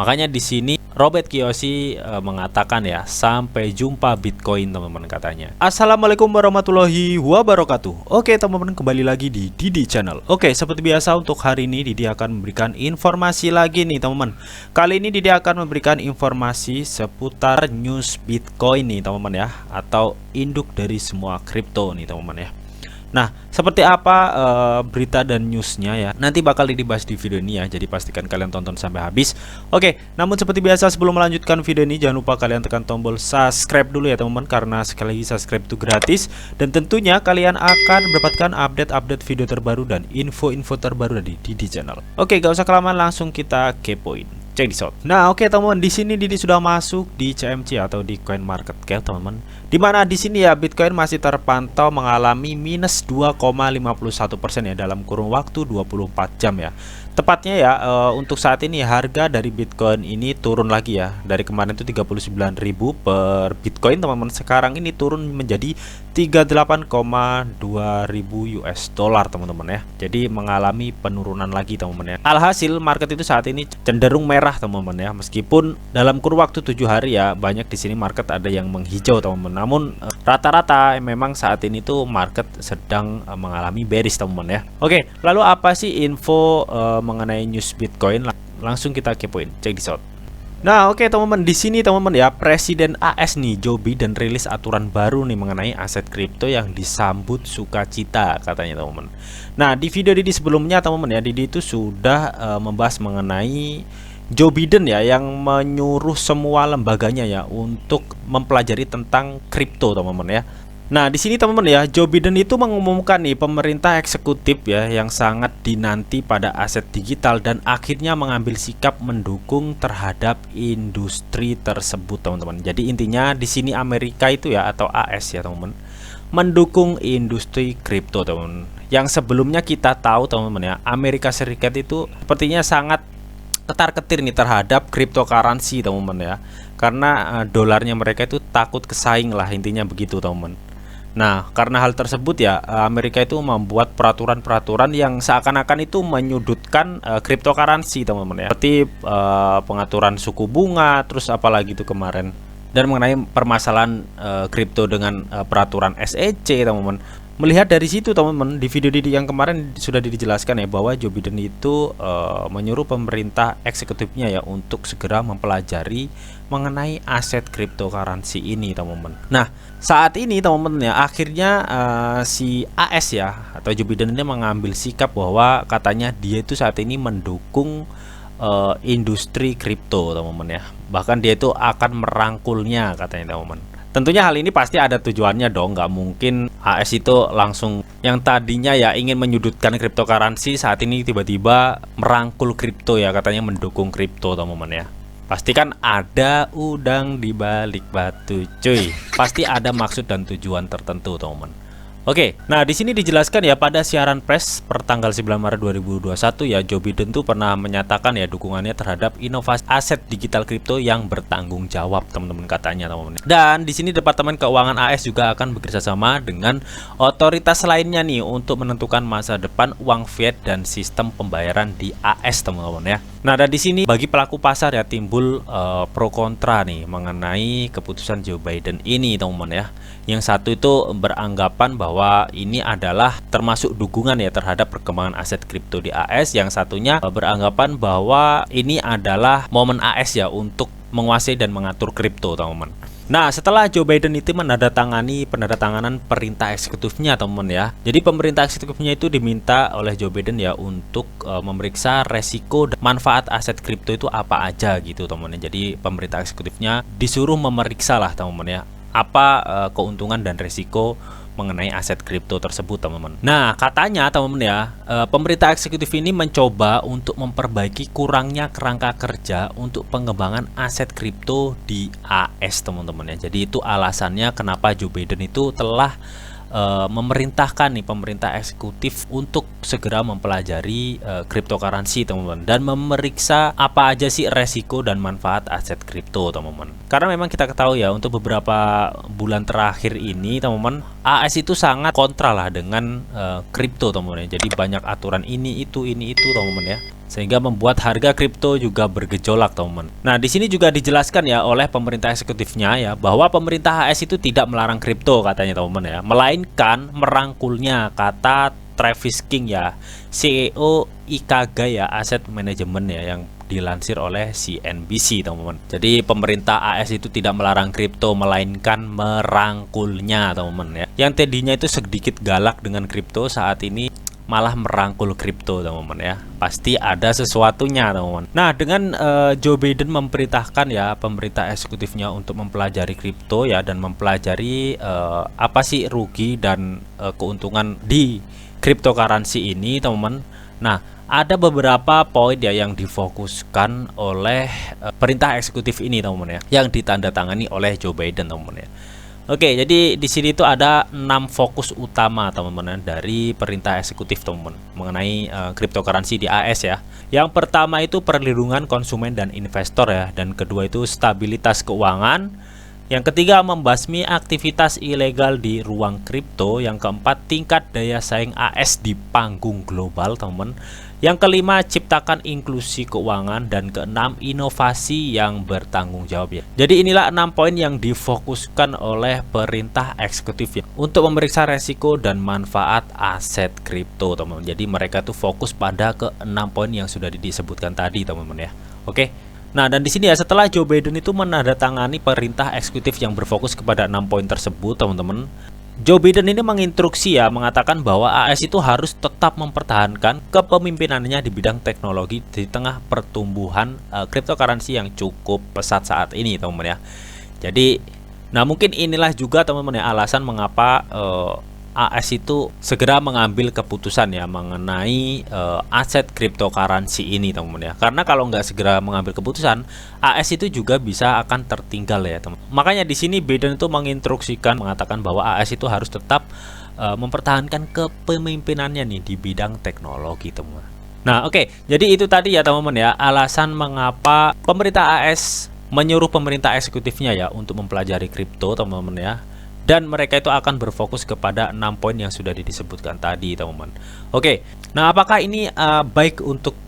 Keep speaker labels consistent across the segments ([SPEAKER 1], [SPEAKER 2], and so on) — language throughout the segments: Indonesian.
[SPEAKER 1] Makanya di sini Robert Kiyosaki mengatakan ya, sampai jumpa Bitcoin teman-teman katanya. Assalamualaikum warahmatullahi wabarakatuh. Oke teman-teman, kembali lagi di Didi Channel. Oke, seperti biasa untuk hari ini Didi akan memberikan informasi lagi nih teman-teman. Kali ini Didi akan memberikan informasi seputar news Bitcoin nih teman-teman ya, atau induk dari semua kripto nih teman-teman ya. Nah, seperti apa berita dan newsnya ya, nanti bakal dibahas di video ini ya, jadi pastikan kalian tonton sampai habis. Oke, namun seperti biasa sebelum melanjutkan video ini, jangan lupa kalian tekan tombol subscribe dulu ya teman-teman, karena sekali lagi subscribe itu gratis. Dan tentunya kalian akan mendapatkan update-update video terbaru dan info-info terbaru dari Didi Channel. Oke, gak usah kelamaan, langsung kita kepoin. Check this out. Nah, oke teman-teman, di sini Didi sudah masuk di CMC atau di Coin Market Cap teman-teman. Dimana di sini ya Bitcoin masih terpantau mengalami minus 2,51% ya dalam kurun waktu 24 jam ya. Tepatnya ya untuk saat ini harga dari Bitcoin ini turun lagi ya. Dari kemarin itu 39.000 per Bitcoin teman-teman, sekarang ini turun menjadi 38,2 ribu US dollar teman-teman ya. Jadi mengalami penurunan lagi teman-teman ya. Alhasil market itu saat ini cenderung merah teman-teman ya. Meskipun dalam kurun waktu 7 hari ya banyak di sini market ada yang menghijau teman-teman. Namun rata-rata memang saat ini tuh market sedang mengalami bearish teman-teman ya. Oke, lalu apa sih info mengenai news Bitcoin? Langsung kita kepoin. Check this out. Nah, oke teman-teman, di sini teman-teman ya, Presiden AS nih Joe Biden rilis aturan baru nih mengenai aset kripto yang disambut sukacita katanya teman-teman. Nah, di video Didi sebelumnya teman-teman ya, Didi itu sudah membahas mengenai Joe Biden ya, yang menyuruh semua lembaganya ya untuk mempelajari tentang kripto teman-teman ya. Nah, di sini teman-teman ya, Joe Biden itu mengumumkan nih pemerintah eksekutif ya yang sangat dinanti pada aset digital dan akhirnya mengambil sikap mendukung terhadap industri tersebut teman-teman. Jadi intinya di sini Amerika itu ya, atau AS ya teman-teman, mendukung industri kripto teman-teman. Yang sebelumnya kita tahu teman-teman ya, Amerika Serikat itu sepertinya sangat ketar-ketir nih terhadap cryptocurrency teman-teman ya, karena dolarnya mereka itu takut kesaing lah, intinya begitu teman-teman. Nah, karena hal tersebut ya, Amerika itu membuat peraturan-peraturan yang seakan-akan itu menyudutkan cryptocurrency teman-teman ya, seperti pengaturan suku bunga, terus apalagi itu kemarin, dan mengenai permasalahan kripto dengan peraturan SEC teman-teman. Melihat dari situ teman-teman, di video Didi yang kemarin sudah dijelaskan ya, bahwa Joe Biden itu menyuruh pemerintah eksekutifnya ya untuk segera mempelajari mengenai aset cryptocurrency ini teman-teman. Nah, saat ini teman-teman ya, akhirnya si AS ya, atau Joe Biden ini mengambil sikap bahwa katanya dia itu saat ini mendukung industri kripto teman-teman ya. Bahkan dia itu akan merangkulnya katanya teman-teman. Tentunya hal ini pasti ada tujuannya dong, nggak mungkin AS itu langsung yang tadinya ya ingin menyudutkan cryptocurrency saat ini tiba-tiba merangkul kripto ya, katanya mendukung kripto teman-teman ya. Pasti kan ada udang di balik batu cuy, pasti ada maksud dan tujuan tertentu teman-teman. Oke, nah di sini dijelaskan ya, pada siaran pers per tanggal 9 Maret 2021 ya, Joe Biden tuh pernah menyatakan ya dukungannya terhadap inovasi aset digital kripto yang bertanggung jawab teman-teman katanya teman-teman. Dan di sini Departemen Keuangan AS juga akan bekerjasama dengan otoritas lainnya nih untuk menentukan masa depan uang fiat dan sistem pembayaran di AS teman-teman ya. Nah, dan di sini bagi pelaku pasar ya timbul pro kontra nih mengenai keputusan Joe Biden ini teman-teman ya. Yang satu itu beranggapan bahwa ini adalah termasuk dukungan ya terhadap perkembangan aset kripto di AS. Yang satunya beranggapan bahwa ini adalah momen AS ya untuk menguasai dan mengatur kripto teman-teman. Nah, setelah Joe Biden itu menandatangani penandatanganan perintah eksekutifnya teman-teman ya. Jadi pemerintah eksekutifnya itu diminta oleh Joe Biden ya untuk memeriksa resiko dan manfaat aset kripto itu apa aja gitu teman-teman. Jadi pemerintah eksekutifnya disuruh memeriksa lah teman-teman ya, apa keuntungan dan resiko mengenai aset kripto tersebut teman-teman. Nah, katanya teman-teman ya, pemerintah eksekutif ini mencoba untuk memperbaiki kurangnya kerangka kerja untuk pengembangan aset kripto di AS teman-teman ya. Jadi itu alasannya kenapa Joe Biden itu telah memerintahkan nih pemerintah eksekutif untuk segera mempelajari cryptocurrency teman-teman, dan memeriksa apa aja sih resiko dan manfaat aset kripto teman-teman. Karena memang kita ketahui ya, untuk beberapa bulan terakhir ini teman-teman, AS itu sangat kontra lah dengan kripto teman-teman ya. Jadi banyak aturan ini itu teman-teman ya. sehingga membuat harga kripto juga bergejolak, teman-teman. Nah, di sini juga dijelaskan ya oleh pemerintah eksekutifnya ya, bahwa pemerintah AS itu tidak melarang kripto katanya, teman-teman ya, melainkan merangkulnya, kata Travis King ya, CEO IKG ya, Asset Management ya, yang dilansir oleh CNBC, teman-teman. Jadi pemerintah AS itu tidak melarang kripto, melainkan merangkulnya, teman-teman ya. Yang tadinya itu sedikit galak dengan kripto, saat ini malah merangkul kripto, teman-teman ya. Pasti ada sesuatunya, teman-teman. Nah, dengan Joe Biden memerintahkan ya pemerintah eksekutifnya untuk mempelajari kripto ya, dan mempelajari apa sih rugi dan keuntungan di cryptocurrency ini, teman-teman. Nah, ada beberapa poin ya yang difokuskan oleh perintah eksekutif ini, teman-teman ya, yang ditandatangani oleh Joe Biden, teman-teman ya. Oke, jadi di sini itu ada 6 fokus utama, teman-teman, dari perintah eksekutif, teman-teman, mengenai cryptocurrency di AS ya. Yang pertama itu perlindungan konsumen dan investor ya, dan kedua itu stabilitas keuangan. Yang ketiga, membasmi aktivitas ilegal di ruang kripto. Yang keempat, tingkat daya saing AS di panggung global, teman-teman. Yang kelima, ciptakan inklusi keuangan. Dan keenam, inovasi yang bertanggung jawab ya. Jadi inilah 6 poin yang difokuskan oleh perintah eksekutif ya, untuk memeriksa resiko dan manfaat aset kripto, teman-teman. Jadi mereka tuh fokus pada ke 6 poin yang sudah disebutkan tadi, teman-teman ya. Oke. Nah, dan di sini ya, setelah Joe Biden itu menandatangani perintah eksekutif yang berfokus kepada 6 poin tersebut, teman-teman, Joe Biden ini menginstruksi ya, mengatakan bahwa AS itu harus tetap mempertahankan kepemimpinannya di bidang teknologi di tengah pertumbuhan cryptocurrency yang cukup pesat saat ini, teman-teman ya. Jadi, nah mungkin inilah juga, teman-teman ya, alasan mengapa AS itu segera mengambil keputusan ya mengenai aset cryptocurrency ini, teman-teman ya. Karena kalau nggak segera mengambil keputusan, AS itu juga bisa akan tertinggal ya, teman. Makanya di sini Biden itu menginstruksikan, mengatakan bahwa AS itu harus tetap mempertahankan kepemimpinannya nih di bidang teknologi, teman. Nah, oke. Jadi itu tadi ya, teman-teman ya, alasan mengapa pemerintah AS menyuruh pemerintah eksekutifnya ya untuk mempelajari kripto, teman-teman ya. Dan mereka itu akan berfokus kepada 6 poin yang sudah disebutkan tadi, teman-teman. Oke, nah apakah ini baik untuk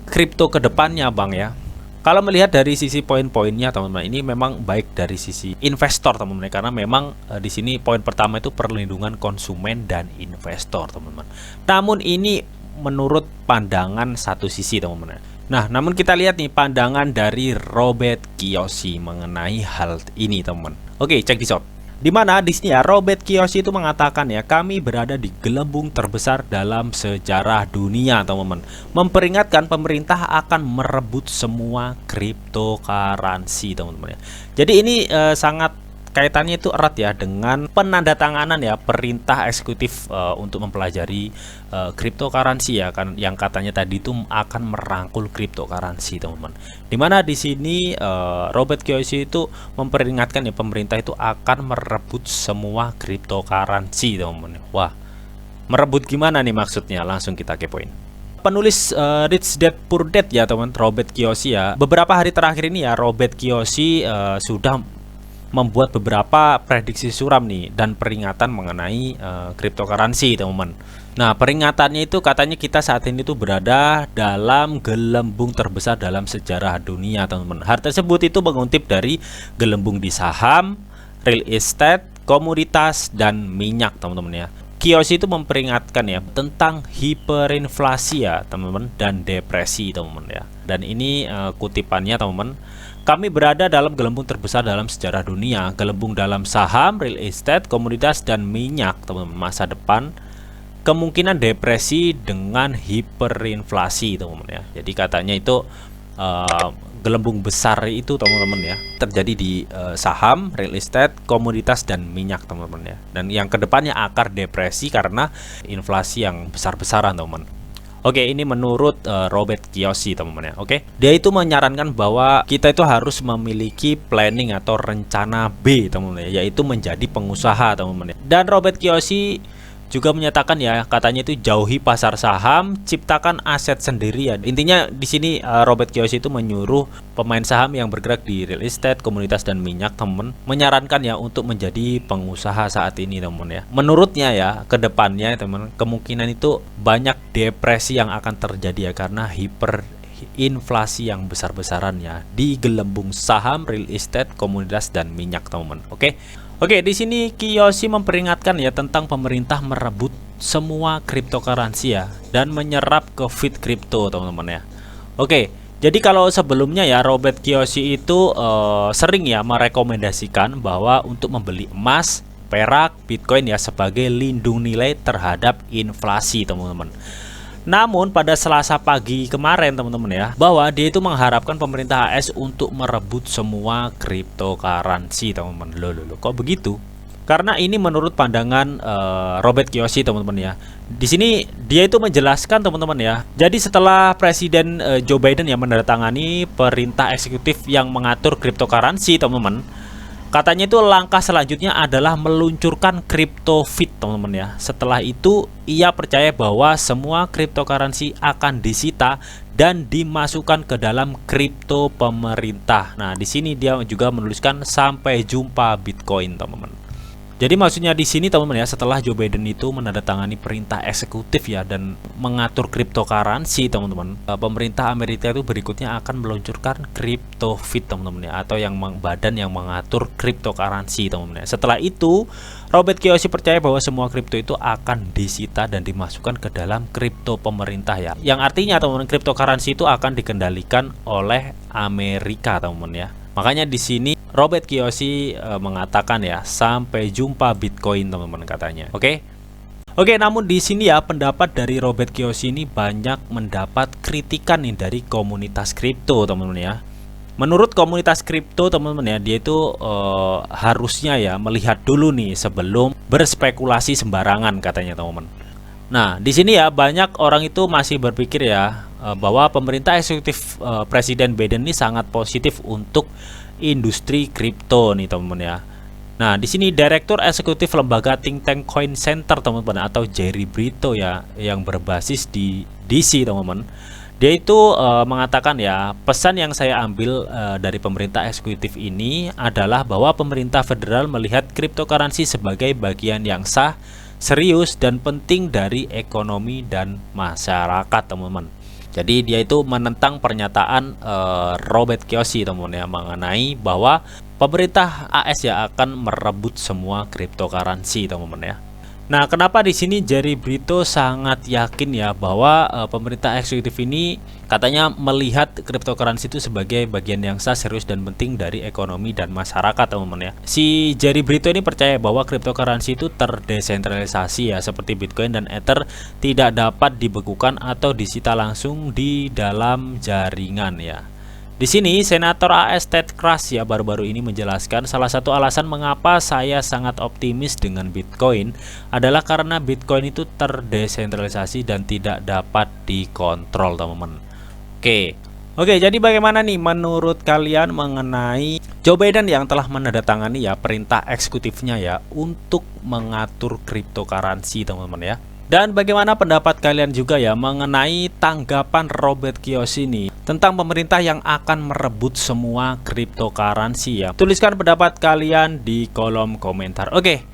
[SPEAKER 1] kripto ke depannya, Bang ya? Kalau melihat dari sisi poin-poinnya, teman-teman, ini memang baik dari sisi investor, teman-teman, karena memang di sini poin pertama itu perlindungan konsumen dan investor, teman-teman. Namun ini menurut pandangan satu sisi, teman-teman. Nah, namun kita lihat nih pandangan dari Robert Kiyosaki mengenai hal ini, teman-teman. Oke, check this out. Di mana di sini ya, Robert Kiyosaki itu mengatakan ya, kami berada di gelembung terbesar dalam sejarah dunia, teman-teman. Memperingatkan pemerintah akan merebut semua cryptocurrency, teman-teman ya. Jadi ini sangat kaitannya itu erat ya dengan penandatanganan ya perintah eksekutif untuk mempelajari cryptocurrency ya, kan, yang katanya tadi itu akan merangkul cryptocurrency, teman-teman. Dimana di sini Robert Kiyosaki itu memperingatkan ya pemerintah itu akan merebut semua cryptocurrency, teman-teman. Wah, merebut gimana nih maksudnya? Langsung kita kepoin. Penulis Rich Dad Poor Dad ya, teman, Robert Kiyosaki ya. Beberapa hari terakhir ini ya, Robert Kiyosaki sudah membuat beberapa prediksi suram nih dan peringatan mengenai cryptocurrency, teman-teman. Nah, peringatannya itu katanya kita saat ini tuh berada dalam gelembung terbesar dalam sejarah dunia, teman-teman. Hal tersebut itu mengutip dari gelembung di saham, real estate, komoditas, dan minyak, teman-teman ya. Kiyosaki itu memperingatkan ya tentang hiperinflasi ya, teman-teman, dan depresi, teman-teman ya. Dan ini kutipannya, teman-teman. Kami berada dalam gelembung terbesar dalam sejarah dunia, gelembung dalam saham, real estate, komoditas, dan minyak, teman-teman. Masa depan kemungkinan depresi dengan hiperinflasi, teman-teman ya. Jadi katanya itu gelembung besar itu, teman-teman ya, terjadi di saham, real estate, komoditas, dan minyak, teman-teman ya. Dan yang kedepannya akar depresi karena inflasi yang besar-besaran, teman-teman. Oke, ini menurut Robert Kiyosaki, teman-teman ya. Oke, dia itu menyarankan bahwa kita itu harus memiliki planning atau rencana B, teman-teman ya, yaitu menjadi pengusaha, teman-teman ya. Dan Robert Kiyosaki juga menyatakan ya, katanya itu jauhi pasar saham, ciptakan aset sendiri ya. Intinya di sini Robert Kiyosaki itu menyuruh pemain saham yang bergerak di real estate, komoditas dan minyak, teman, menyarankan ya untuk menjadi pengusaha saat ini, teman ya. Menurutnya ya, ke depannya teman, kemungkinan itu banyak depresi yang akan terjadi ya karena inflasi yang besar-besaran ya di gelembung saham, real estate, komoditas dan minyak, teman. Oke, di sini Kiyosaki memperingatkan ya tentang pemerintah merebut semua cryptocurrency ya dan menyerap ke feed crypto, teman-teman ya. Oke, jadi kalau sebelumnya ya Robert Kiyosaki itu sering ya merekomendasikan bahwa untuk membeli emas, perak, Bitcoin ya sebagai lindung nilai terhadap inflasi, teman-teman. Namun pada Selasa pagi kemarin, teman-teman ya, bahwa dia itu mengharapkan pemerintah AS untuk merebut semua cryptocurrency, teman-teman. Loh, kok begitu? Karena ini menurut pandangan Robert Kiyosaki, teman-teman ya. Di sini dia itu menjelaskan, teman-teman ya. Jadi setelah Presiden Joe Biden yang menandatangani perintah eksekutif yang mengatur cryptocurrency, teman-teman, katanya itu langkah selanjutnya adalah meluncurkan CryptoFit, teman-teman ya. Setelah itu ia percaya bahwa semua cryptocurrency akan disita dan dimasukkan ke dalam kripto pemerintah. Nah, di sini dia juga menuliskan sampai jumpa Bitcoin, teman-teman. Jadi maksudnya di sini, teman-teman ya, setelah Joe Biden itu menandatangani perintah eksekutif ya dan mengatur cryptocurrency, teman-teman, pemerintah Amerika itu berikutnya akan meluncurkan CryptoFit, teman-teman ya, atau yang badan yang mengatur cryptocurrency, teman-teman ya. Setelah itu Robert Kiyosaki percaya bahwa semua kripto itu akan disita dan dimasukkan ke dalam kripto pemerintah ya. Yang artinya, teman-teman, cryptocurrency itu akan dikendalikan oleh Amerika, teman-teman ya. Makanya di sini Robert Kiyosaki mengatakan ya sampai jumpa Bitcoin, teman-teman, katanya. Oke, namun di sini ya pendapat dari Robert Kiyosaki ini banyak mendapat kritikan nih dari komunitas kripto, teman-teman ya. Menurut komunitas kripto, teman-teman ya, dia itu harusnya ya melihat dulu nih sebelum berspekulasi sembarangan, katanya, teman-teman. Nah, di sini ya banyak orang itu masih berpikir ya bahwa pemerintah eksekutif Presiden Biden ini sangat positif untuk industri kripto nih, teman-teman ya. Nah, di sini Direktur Eksekutif Lembaga Think Tank Coin Center, teman-teman, atau Jerry Brito ya, yang berbasis di DC, teman-teman. Dia itu mengatakan ya, pesan yang saya ambil dari pemerintah eksekutif ini adalah bahwa pemerintah federal melihat cryptocurrency sebagai bagian yang sah, serius dan penting dari ekonomi dan masyarakat, teman-teman. Jadi dia itu menentang pernyataan Robert Kiyosaki, teman-teman ya, mengenai bahwa pemerintah AS ya akan merebut semua cryptocurrency, teman-teman ya. Nah, kenapa di sini Jerry Brito sangat yakin ya bahwa pemerintah eksekutif ini katanya melihat cryptocurrency itu sebagai bagian yang sah, serius dan penting dari ekonomi dan masyarakat, teman-teman ya. Si Jerry Brito ini percaya bahwa cryptocurrency itu terdesentralisasi ya, seperti Bitcoin dan Ether tidak dapat dibekukan atau disita langsung di dalam jaringan ya. Di sini Senator AS Ted Cruz ya baru-baru ini menjelaskan salah satu alasan mengapa saya sangat optimis dengan Bitcoin adalah karena Bitcoin itu terdesentralisasi dan tidak dapat dikontrol, teman-teman. Oke, jadi bagaimana nih menurut kalian mengenai Joe Biden yang telah menandatangani ya perintah eksekutifnya ya untuk mengatur cryptocurrency, teman-teman ya. Dan bagaimana pendapat kalian juga ya mengenai tanggapan Robert Kiyosaki ini tentang pemerintah yang akan merebut semua cryptocurrency ya? Tuliskan pendapat kalian di kolom komentar. Oke.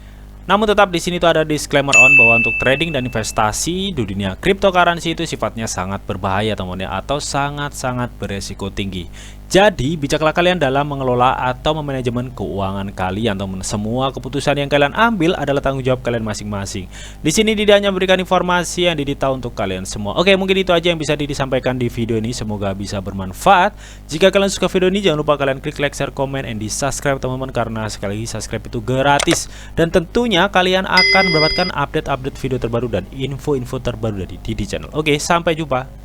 [SPEAKER 1] Namun tetap di sini tuh ada disclaimer bahwa untuk trading dan investasi di dunia cryptocurrency itu sifatnya sangat berbahaya, teman-teman ya, atau sangat-sangat beresiko tinggi. Jadi, bijaklah kalian dalam mengelola atau memanajemen keuangan kalian, teman. Semua keputusan yang kalian ambil adalah tanggung jawab kalian masing-masing. Di sini Didi hanya memberikan informasi yang Didi tahu untuk kalian semua. Oke, mungkin itu aja yang bisa Didi sampaikan di video ini. Semoga bisa bermanfaat. Jika kalian suka video ini, jangan lupa kalian klik like, share, komen, and di subscribe, teman-teman, karena sekali lagi subscribe itu gratis. Dan tentunya kalian akan mendapatkan update-update video terbaru dan info-info terbaru dari Didi Channel. Oke, sampai jumpa.